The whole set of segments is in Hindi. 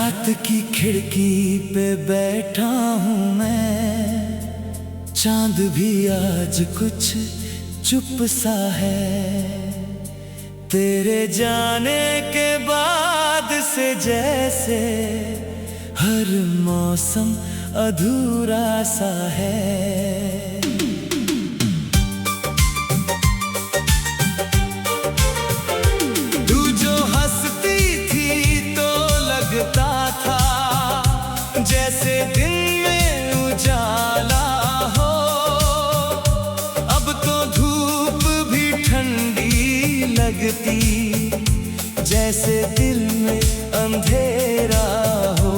रात की खिड़की पे बैठा हूँ मैं, चांद भी आज कुछ चुप सा है। तेरे जाने के बाद से जैसे हर मौसम अधूरा सा है। तू जो हंसती थी तो लगता था जैसे दिन में उजाला हो। अब तो धूप भी ठंडी लगती जैसे दिल में अंधेरा हो।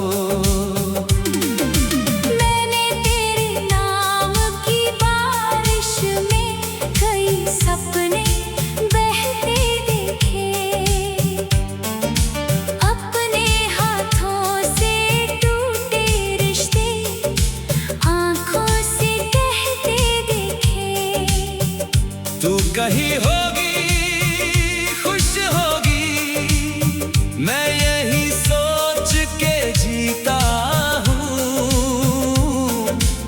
मैंने तेरे नाम की बारिश में कई सपने बहते देखे। अपने हाथों से टूटे रिश्ते आंखों से कहते देखे। तू कहीं होगी खुश होगी, मैं यही सोच के जीता हूँ।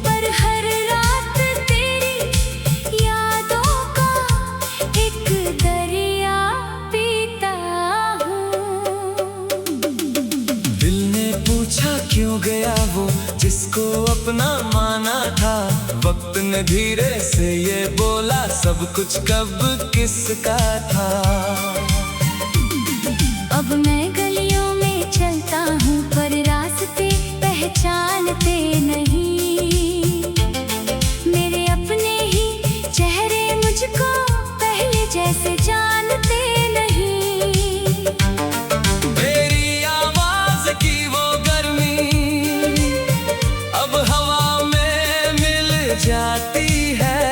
पर हर रात तेरी यादों का एक दरिया पीता हूँ। दिल ने पूछा क्यों गया वो जिसको अपना माना था। वक्त ने धीरे से ये बोला सब कुछ कब किसका था। अब मैं गलियों में चलता हूँ पर रास्ते पहचानते नहीं। मेरे अपने ही चेहरे मुझको पहले जैसे जानते नहीं। मेरी आवाज की वो गर्मी अब हवा में मिल जाती है,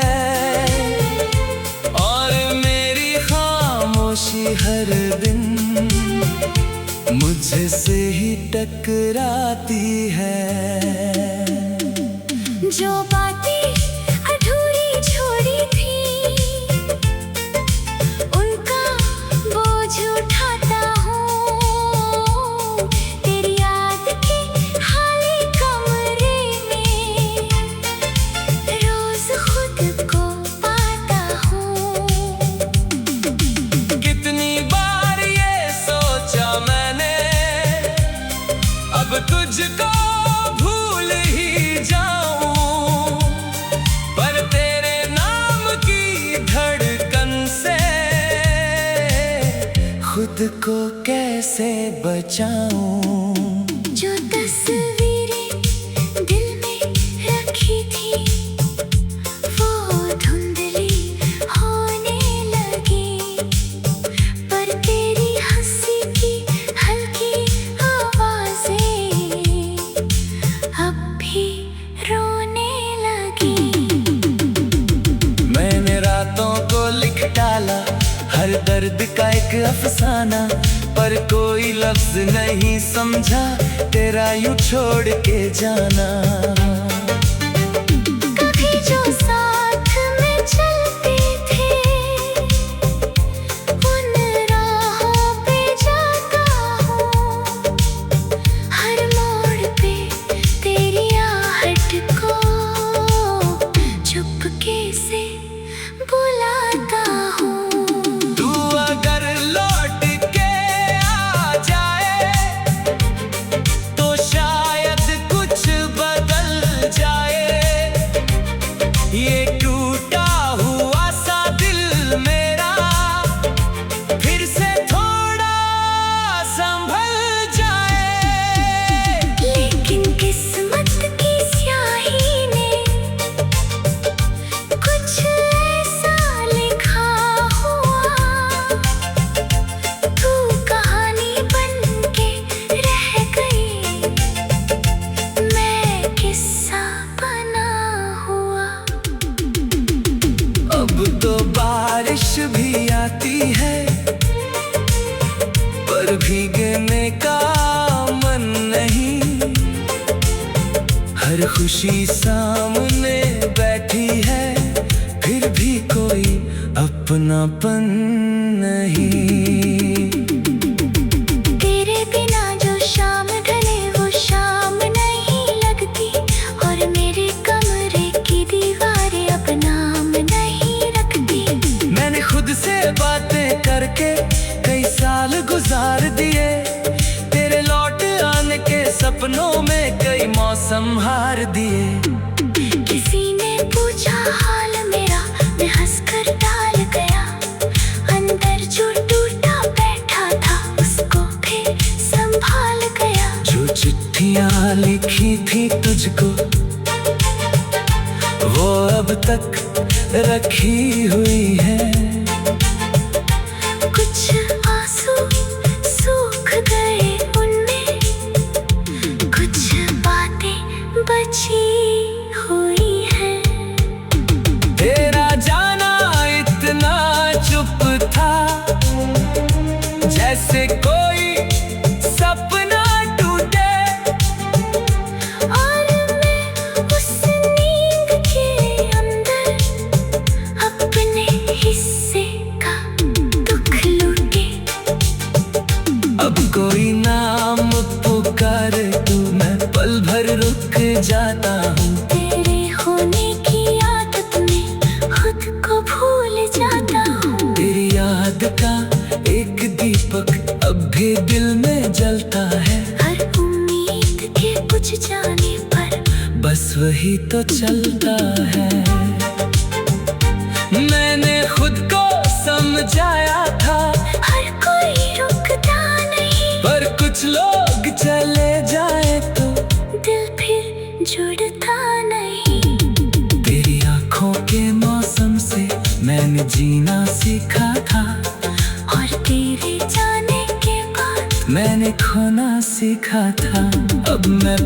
और मेरी खामोशी हर दिन मुझसे ही टकराती है। जो बातें अधूरी छोड़ी थी उनका बोझ उठाता हूँ। तेरी याद के खाली कमरे में रोज खुद को पाता हूँ। कितनी बार ये सोचा मैंने अब तुझको भूल ही जाऊं, पर तेरे नाम की धड़कन से खुद को कैसे बचाऊं। जो तस्वीरें दिल में रखी थी वो धुंधली होने लगी। पर तेरी हंसी की हल्की आवाजें अब भी रोने लगी। मैंने रातों को लिख डाला हर दर्द का एक अफसाना, पर कोई लफ्ज नहीं समझा तेरा यूं छोड़ के जाना। कभी जो साथ में चलते थे उन राहों पे जाता हूँ। हर मोड़ पे तेरी आहट को चुपके से बुलाता हूँ। तू अगर लौट के आ जाए तो शायद कुछ बदल जाए। ये टूटा हुआ सा दिल मेरा फिर से थोड़ा संभल जाए। लेकिन किस्मत की स्याही ने कुछ ऐसा लिखा हुआ। तू कहानी बन के रह गई, मैं किस्सा बना हुआ। अब तो बारिश भी आती है पर भीगने का मन नहीं। हर खुशी सामने बैठी है फिर भी कोई अपनापन नहीं। तेरे बिना जो शाम ढले संभार दिए। किसी ने पूछा हाल मेरा, मैं हंसकर टाल गया। अंदर जो टूटा बैठा था, उसको फिर संभाल गया। जो चिट्ठियां लिखी थी तुझको, वो अब तक रखी हुई है। कुछ आंसू सूख गए उनमें, कुछ बातें बची हुई हैं। तेरा जाना इतना चुप था, जैसे कोई सपना टूटे। और मैं उस नींद के अंदर अपने हिस्से का दुख लूटे। अब कोई नाम पुकारे तू, मैं पल भर रुक जाता हूँ। तेरे होने की आदत में खुद को भूल जाता हूँ। तेरी याद का एक दीपक अब भी दिल में जलता है। हर उम्मीद के कुछ जाने पर बस वही तो चलता है। मैंने खुद को समझाया था, हर कोई रुकता नहीं। पर कुछ लोग चले जाए तो दिल फिर जुड़ता नहीं। तेरी आंखों के मौसम से मैंने जीना सीखा था। और तेरे जाने के बाद मैंने खोना सीखा था। अब मैं